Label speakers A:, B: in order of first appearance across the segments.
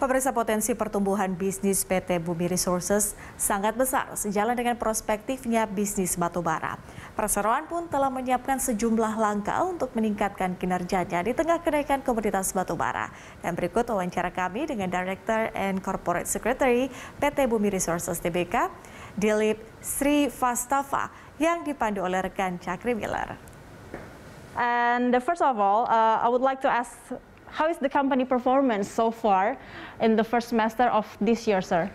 A: Pemirsa, potensi pertumbuhan bisnis PT Bumi Resources sangat besar, sejalan dengan prospektifnya bisnis batu bara. Perseroan pun telah menyiapkan sejumlah langkah untuk meningkatkan kinerjanya di tengah kenaikan komoditas batu bara. Dan berikut wawancara kami dengan Director and Corporate Secretary PT Bumi Resources Tbk, Dilip Srivastava, yang dipandu oleh rekan Chakri Miller.
B: And first of all, I would like to ask, how is the company performance so far in the first semester of this year, sir?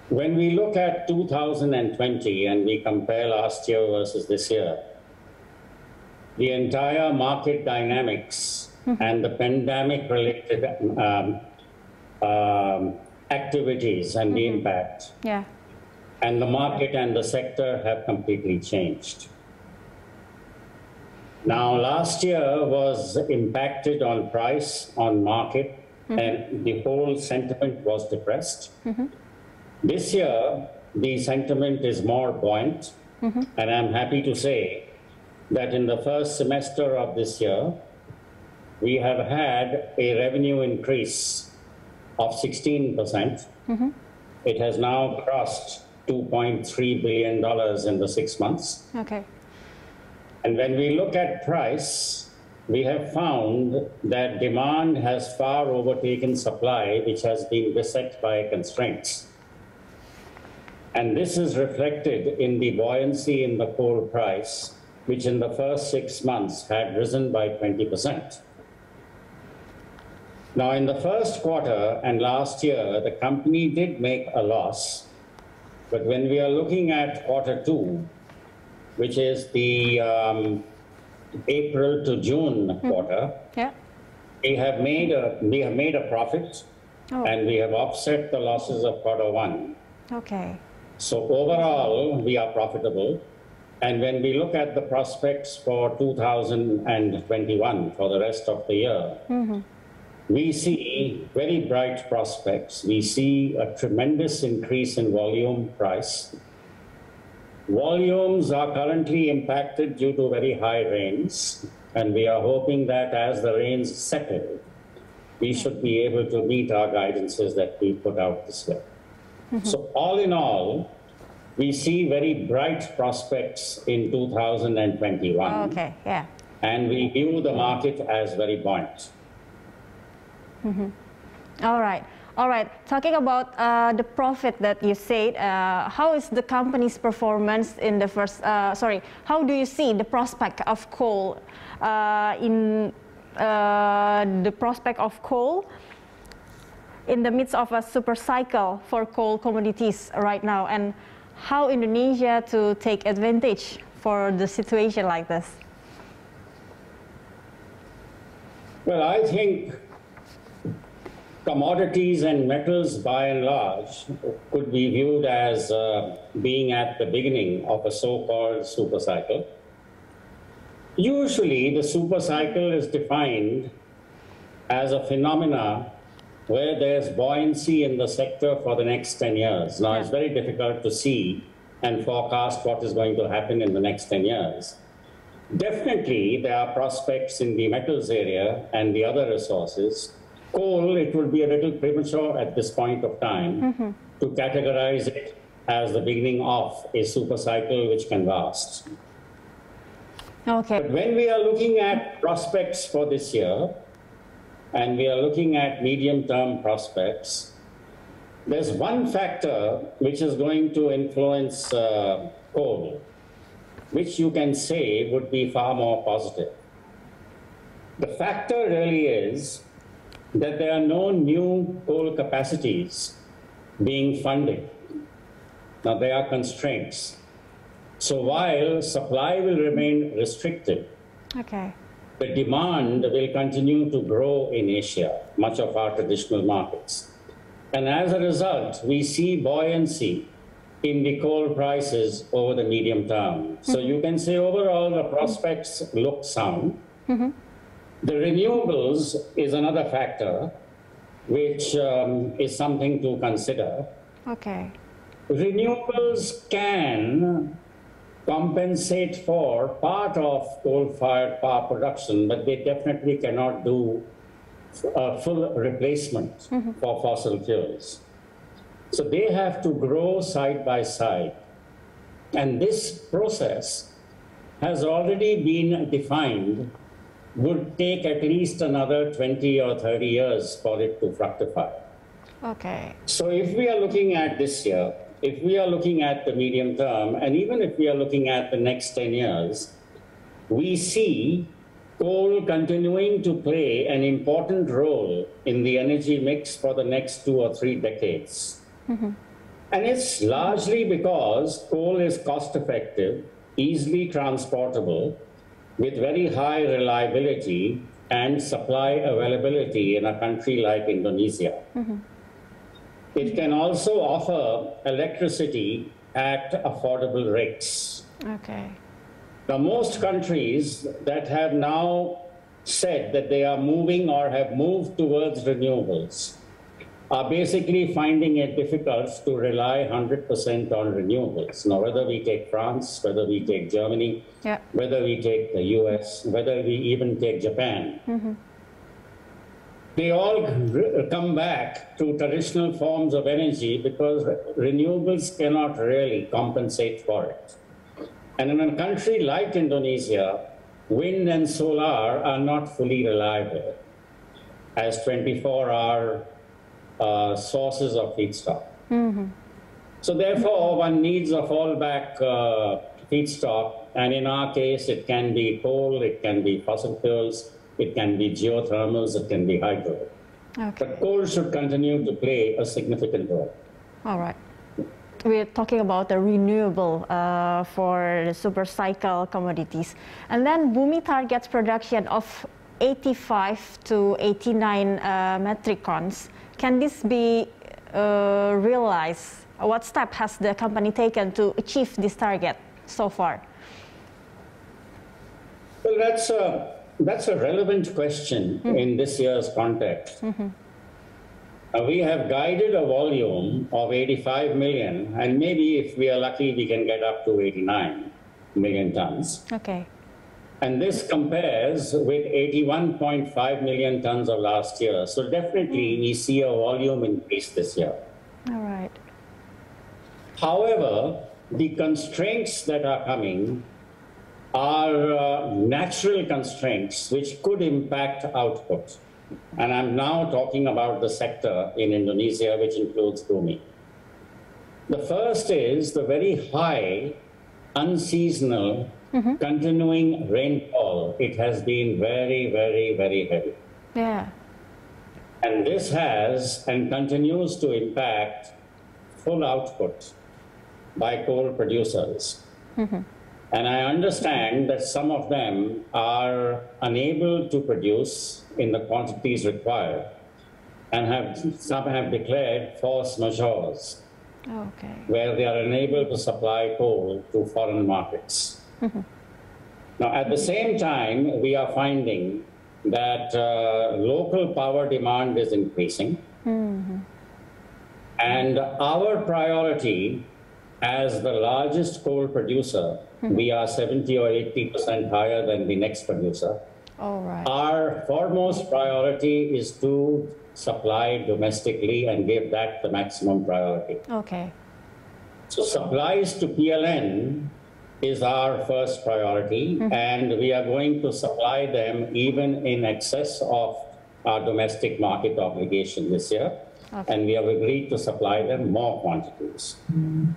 C: When we look at 2020 and we compare last year versus this year, the entire market dynamics and the pandemic-related activities and the impact, and the market and the sector have completely changed. Now, last year was impacted on price, on market, and the whole sentiment was depressed. This year, the sentiment is more buoyant, and I'm happy to say that in the first semester of this year, we have had a revenue increase of 16%. It has now crossed $2.3 billion in the 6 months.
B: Okay.
C: And when we look at price, we have found that demand has far overtaken supply, which has been beset by constraints. And this is reflected in the buoyancy in the coal price, which in the first 6 months had risen by 20%. Now, in the first quarter and last year, the company did make a loss. But when we are looking at quarter 2, which is the April to June quarter, we have made a profit, and we have offset the losses of quarter 1.
B: Okay.
C: So overall, we are profitable. And when we look at the prospects for 2021, for the rest of the year, we see very bright prospects. We see a tremendous increase in volume price. Volumes are currently impacted due to very high rains, and we are hoping that as the rains settle, we should be able to meet our guidances that we put out this year. So all in all, we see very bright prospects in 2021.
B: Okay, yeah.
C: And we view the market as very buoyant.
B: All right. All right, talking about the profit that you said, how is the company's performance in the first, how do you see the prospect of coal in the midst of a super cycle for coal commodities right now, and how Indonesia to take advantage for the situation like this?
C: Well, I think commodities and metals, by and large, could be viewed as being at the beginning of a so-called super cycle. Usually, the super cycle is defined as a phenomena where there's buoyancy in the sector for the next 10 years. Now, it's very difficult to see and forecast what is going to happen in the next 10 years. Definitely, there are prospects in the metals area and the other resources. Coal, it will be a little premature at this point of time to categorize it as the beginning of a super cycle which can last.
B: Okay.
C: But when we are looking at prospects for this year, and we are looking at medium-term prospects, there's one factor which is going to influence coal, which you can say would be far more positive. The factor really is that there are no new coal capacities being funded. Now, there are constraints. So while supply will remain restricted, the demand will continue to grow in Asia, much of our traditional markets. And as a result, we see buoyancy in the coal prices over the medium term. So you can say overall the prospects look sound. The renewables is another factor which is something to consider.
B: Okay.
C: Renewables can compensate for part of coal-fired power production, but they definitely cannot do full replacement for fossil fuels. So they have to grow side by side. And this process has already been defined, would take at least another 20 or 30 years for it to fructify.
B: Okay.
C: So if we are looking at this year, if we are looking at the medium term, and even if we are looking at the next 10 years, we see coal continuing to play an important role in the energy mix for the next 2 or 3 decades. And it's largely because coal is cost effective, easily transportable, with very high reliability and supply availability in a country like Indonesia. It can also offer electricity at affordable rates.
B: Okay.
C: Now, most countries that have now said that they are moving or have moved towards renewables are basically finding it difficult to rely 100% on renewables. Now, whether we take France, whether we take Germany, whether we take the US, whether we even take Japan, they all come back to traditional forms of energy because renewables cannot really compensate for it. And in a country like Indonesia, wind and solar are not fully reliable as 24-hour sources of feedstock. So therefore, one needs a fallback feedstock, and in our case, it can be coal, it can be fossil fuels, it can be geothermals, it can be hydro.
B: Okay.
C: But coal should continue to play a significant role.
B: All right. We're talking about the renewable for the super cycle commodities. And then Bumi targets production of 85 to 89 metric tons. Can this be realized? What step has the company taken to achieve this target so far?
C: Well, that's a relevant question in this year's context. We have guided a volume of 85 million, and maybe if we are lucky, we can get up to 89 million tons.
B: Okay.
C: And this compares with 81.5 million tons of last year. So definitely we see a volume increase this year.
B: All right.
C: However, the constraints that are coming are natural constraints which could impact output. And I'm now talking about the sector in Indonesia, which includes Bumi. The first is the very high, unseasonal, continuing rainfall. It has been very, very, very heavy.
B: Yeah.
C: And this has and continues to impact full output by coal producers. And I understand that some of them are unable to produce in the quantities required, and some have declared force majeures, where they are unable to supply coal to foreign markets. Now, at the same time, we are finding that local power demand is increasing, and our priority as the largest coal producer, we are 70 or 80% higher than the next producer.
B: All right.
C: Our foremost priority is to supply domestically and give that the maximum priority.
B: Okay.
C: So supplies to PLN is our first priority, and we are going to supply them even in excess of our domestic market obligation this year. Okay. And we have agreed to supply them more quantities.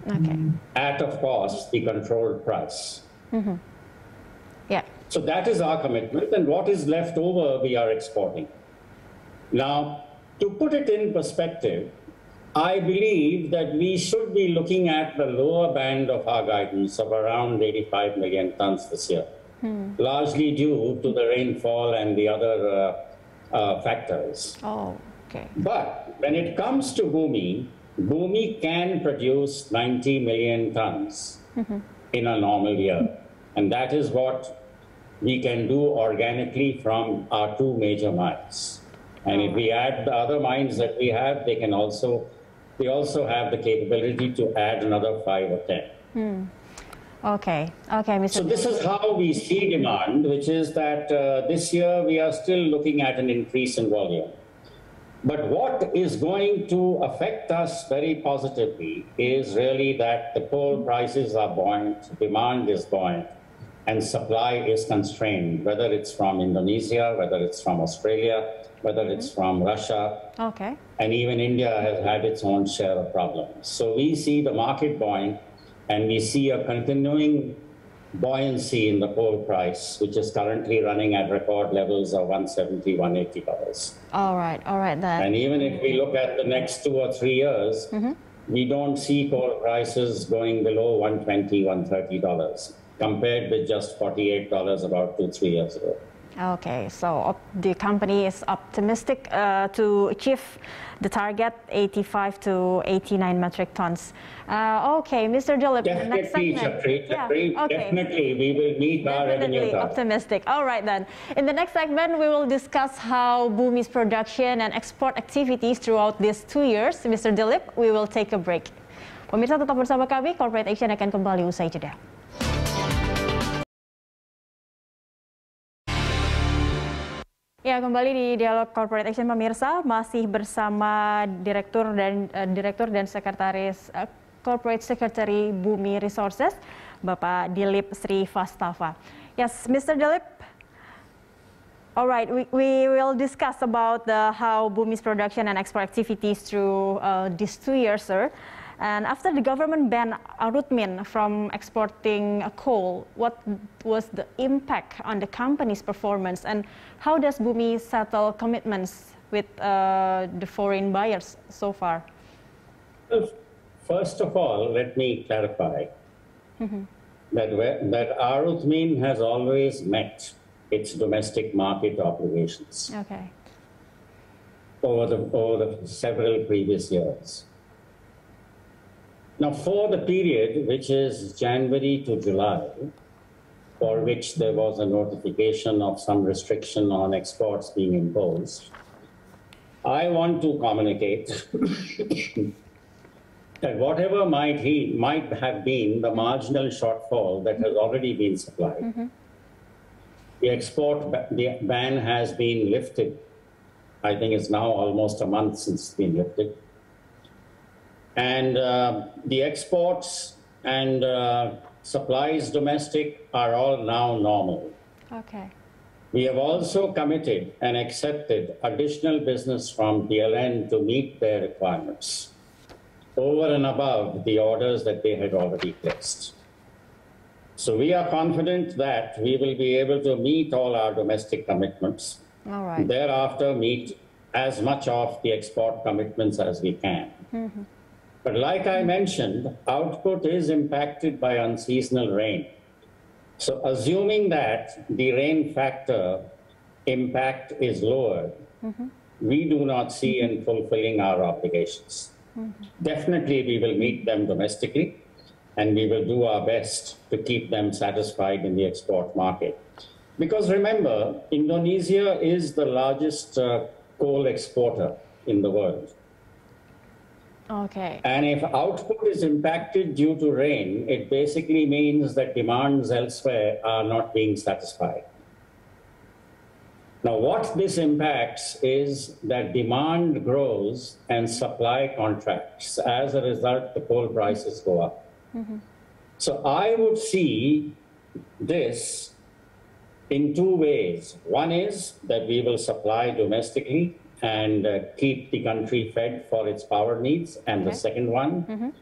B: Okay.
C: At, of course, the controlled price.
B: Yeah.
C: So that is our commitment, and what is left over, we are exporting. Now, to put it in perspective, I believe that we should be looking at the lower band of our guidance of around 85 million tons this year, largely due to the rainfall and the other factors.
B: Oh, okay.
C: But when it comes to Bumi, Bumi can produce 90 million tons in a normal year. And that is what we can do organically from our 2 major mines. And if we add the other mines that we have, they also have the capability to add another 5 or 10.
B: Okay, okay, Mr.
C: So this is how we see demand, which is that this year we are still looking at an increase in volume. But what is going to affect us very positively is really that the coal prices are buoyant, demand is buoyant, and supply is constrained, whether it's from Indonesia, whether it's from Australia, whether it's from Russia.
B: Okay.
C: And even India has had its own share of problems. So we see the market buoyant, and we see a continuing buoyancy in the coal price, which is currently running at record levels of $170, $180.
B: All right then.
C: And even if we look at the next 2 or 3 years, we don't see coal prices going below $120, $130, compared with just $48 about 2, 3 years ago.
B: Okay, so the company is optimistic to achieve the target 85 to 89 metric tons. Okay, Mr. Dilip, the next segment.
C: Definitely, we will meet our revenue target.
B: Optimistic. All right then. In the next segment, we will discuss how Bumi's production and export activities throughout these 2 years. Mr. Dilip, we will take a break. Pemirsa, tetap bersama kami. Corporate Action akan kembali usai jeda. Ya, kembali di Dialog Corporate Action pemirsa, masih bersama Direktur dan Sekretaris Corporate Secretary Bumi Resources, Bapak Dilip Srivastava. Yes, Mr. Dilip. All right, we will discuss about how Bumi's production and export activities through these 2 years, sir. And after the government banned Arutmin from exporting coal, what was the impact on the company's performance, and how does Bumi settle commitments with the foreign buyers so far?
C: Well, first of all, let me clarify that Arutmin has always met its domestic market obligations over the several previous years. Now, for the period, which is January to July, for which there was a notification of some restriction on exports being imposed, I want to communicate that whatever might have been the marginal shortfall that has already been supplied, the ban has been lifted. I think it's now almost a month since it's been lifted. And the exports and supplies domestic are all now normal.
B: Okay.
C: We have also committed and accepted additional business from DLN to meet their requirements over and above the orders that they had already placed. So we are confident that we will be able to meet all our domestic commitments.
B: All right.
C: Thereafter, meet as much of the export commitments as we can. But like I mentioned, output is impacted by unseasonal rain. So assuming that the rain factor impact is lower, we do not see in fulfilling our obligations. Definitely we will meet them domestically, and we will do our best to keep them satisfied in the export market. Because remember, Indonesia is the largest coal exporter in the world.
B: Okay.
C: And if output is impacted due to rain, it basically means that demands elsewhere are not being satisfied. Now, what this impacts is that demand grows and supply contracts. As a result, the coal prices go up. So I would see this in 2 ways. One is that we will supply domestically and keep the country fed for its power needs. And the second one,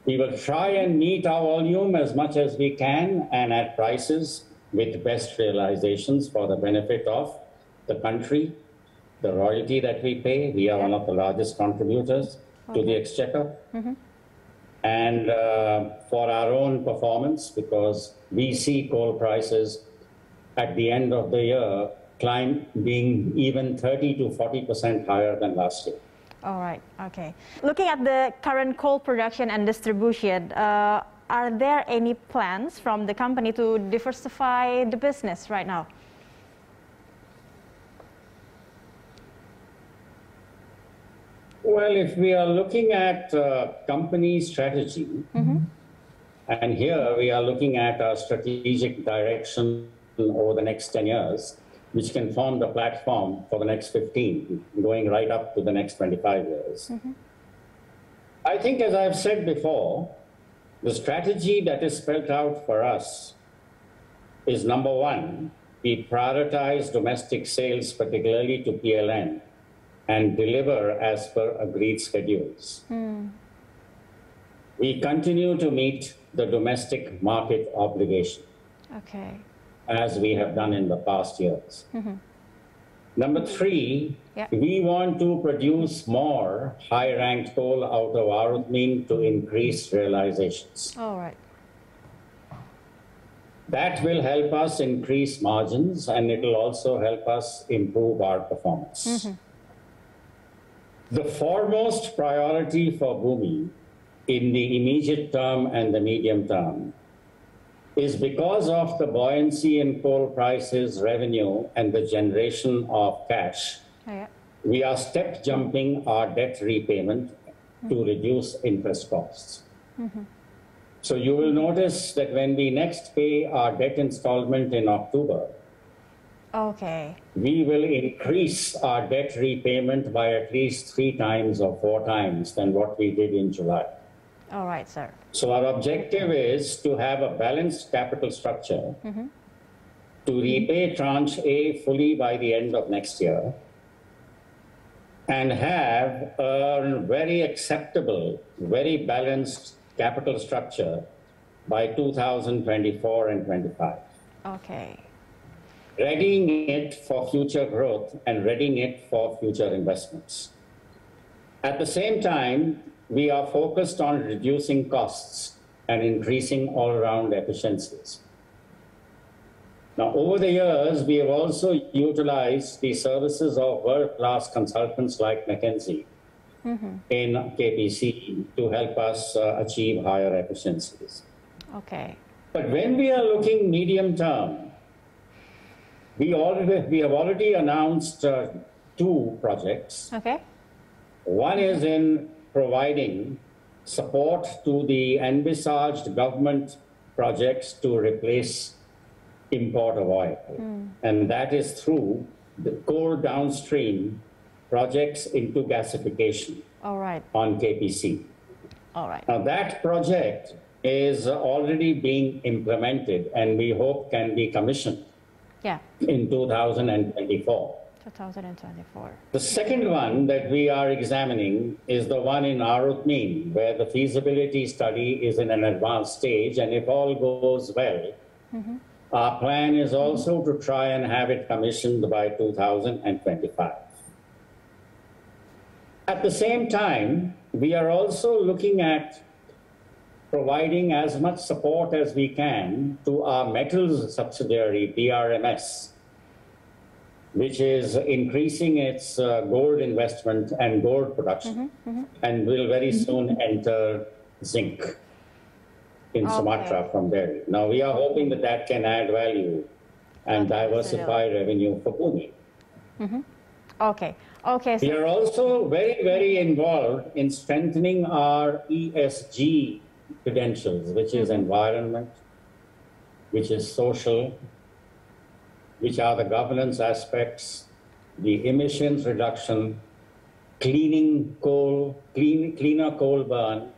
C: we will try and meet our volume as much as we can and at prices with best realizations for the benefit of the country, the royalty that we pay. We are one of the largest contributors to the exchequer. And for our own performance, because we see coal prices at the end of the year being even 30 to 40% higher than last year.
B: All right, okay. Looking at the current coal production and distribution, are there any plans from the company to diversify the business right now?
C: Well, if we are looking at company strategy, And here we are looking at our strategic direction over the next 10 years, which can form the platform for the next 15, going right up to the next 25 years. I think, as I've said before, the strategy that is spelled out for us is, number one, we prioritize domestic sales, particularly to PLN, and deliver as per agreed schedules. We continue to meet the domestic market obligation, as we have done in the past years. Number three, we want to produce more high-ranked coal out of Arutmin to increase realizations. That will help us increase margins, and it will also help us improve our performance. The foremost priority for Bumi in the immediate term and the medium term is, because of the buoyancy in coal prices, revenue, and the generation of cash, we are step jumping our debt repayment to reduce interest costs. So you will notice that when we next pay our debt installment in October, we will increase our debt repayment by at least 3 times or 4 times than what we did in July.
B: All right, sir.
C: So our objective is to have a balanced capital structure, to repay tranche A fully by the end of next year, and have a very acceptable, very balanced capital structure by 2024 and 25. Readying it for future growth and readying it for future investments. At the same time, we are focused on reducing costs and increasing all-around efficiencies. Now, over the years, we have also utilized the services of world-class consultants like McKinsey in KPC to help us achieve higher efficiencies. But when we are looking medium term, we have already announced 2 projects. One is in providing support to the envisaged government projects to replace import of oil. And that is through the core downstream projects into gasification on KPC. Now that project is already being implemented and we hope can be commissioned in 2024. The second one that we are examining is the one in Arutmin, where the feasibility study is in an advanced stage, and if all goes well, our plan is also to try and have it commissioned by 2025. At the same time, we are also looking at providing as much support as we can to our metals subsidiary, BRMS, which is increasing its gold investment and gold production, and will very soon enter zinc in Sumatra from there. Now, we are hoping that that can add value and diversify revenue for Bumi. We are also very, very involved in strengthening our ESG credentials, which is environment, which is social, which are the governance aspects, the emissions reduction, cleaner coal burn,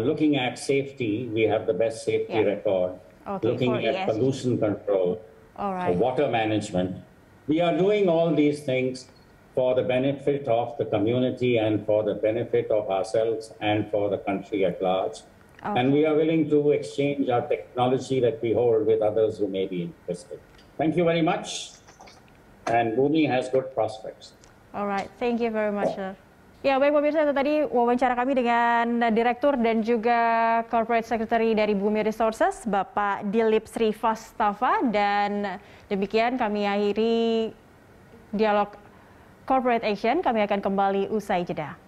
C: looking at safety, we have the best safety record, looking at pollution control, water management. We are doing all these things for the benefit of the community and for the benefit of ourselves and for the country at large. And we are willing to exchange our technology that we hold with others who may be interested. Thank you very much. And Bumi has good prospects.
B: Alright, thank you very much, sir. Ya, baik pemirsa, itu tadi wawancara kami dengan Direktur dan juga Corporate Secretary dari Bumi Resources, Bapak Dilip Srivastava. Dan demikian kami akhiri dialog Corporate Action. Kami akan kembali usai jeda.